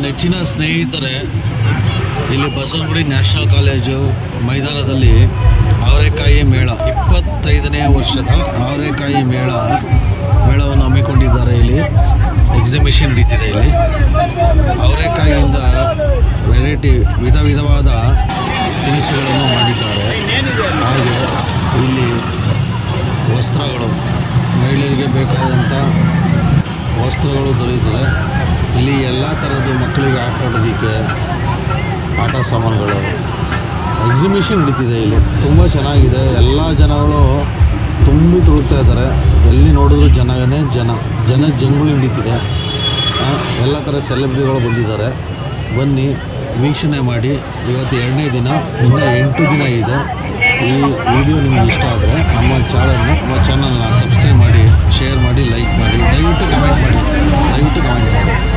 ನೆಚ್ಚಿನ ಸ್ನೇಹಿತರೆ, ಇಲ್ಲಿ ಬಸವನಗುಡಿ ನ್ಯಾಷನಲ್ ಕಾಲೇಜು ಮೈದಾನದಲ್ಲಿ ಅವರೆಕಾಯಿ ಮೇಳ 25ನೇ ವರ್ಷದ ಅವರೆಕಾಯಿ ಮೇಳವನ್ನು ಹಮ್ಮಿಕೊಂಡಿದ್ದಾರೆ. ಇಲ್ಲಿ ಎಕ್ಸಿಬಿಷನ್ ನಡೀತಿದೆ. ಇಲ್ಲಿ ಅವರೆಕಾಯಿಯಿಂದ ವೆರೈಟಿ ವಿಧವಾದ ತಿನಿಸುಗಳನ್ನು ಮಾಡಿದ್ದಾರೆ. ಹಾಗೆ ಇಲ್ಲಿ ವಸ್ತ್ರಗಳು, ಮಹಿಳೆಯರಿಗೆ ಬೇಕಾದಂಥ ವಸ್ತ್ರಗಳು ದೊರೆಯುತ್ತದೆ. ಇಲ್ಲಿ ಎಲ್ಲ ಥರದ್ದು ಮಕ್ಕಳಿಗೆ ಆಟ ಆಡೋದಕ್ಕೆ ಆಟ ಸಾಮಾನುಗಳು ಎಕ್ಸಿಬಿಷನ್ ನಡೀತಿದೆ. ಇಲ್ಲಿ ತುಂಬ ಚೆನ್ನಾಗಿದೆ. ಎಲ್ಲ ಜನಗಳು ತುಂಬಿ ತುಳುಕ್ತಾ ಇದ್ದಾರೆ. ಎಲ್ಲಿ ನೋಡಿದ್ರು ಜನ ಜಂಗುಳಿ ನಡೀತಿದೆ. ಎಲ್ಲ ಥರ ಸೆಲೆಬ್ರಿಟಿಗಳು ಬಂದಿದ್ದಾರೆ. ಬನ್ನಿ ವೀಕ್ಷಣೆ ಮಾಡಿ. ಇವತ್ತು 2ನೇ ದಿನ, ಇನ್ನೂ 8 ದಿನ ಇದೆ. ಈ ವಿಡಿಯೋ ನಿಮ್ಗೆ ಇಷ್ಟ ಆದರೆ ನಮ್ಮ ಚಾನಲ್ನ ಸಬ್ಸ್ಕ್ರೈಬ್ ಮಾಡಿ, ಶೇರ್ ಮಾಡಿ, ಲೈಕ್ ಮಾಡಿ, ದಯವಿಟ್ಟು ಕಮೆಂಟ್ ಮಾಡಿ.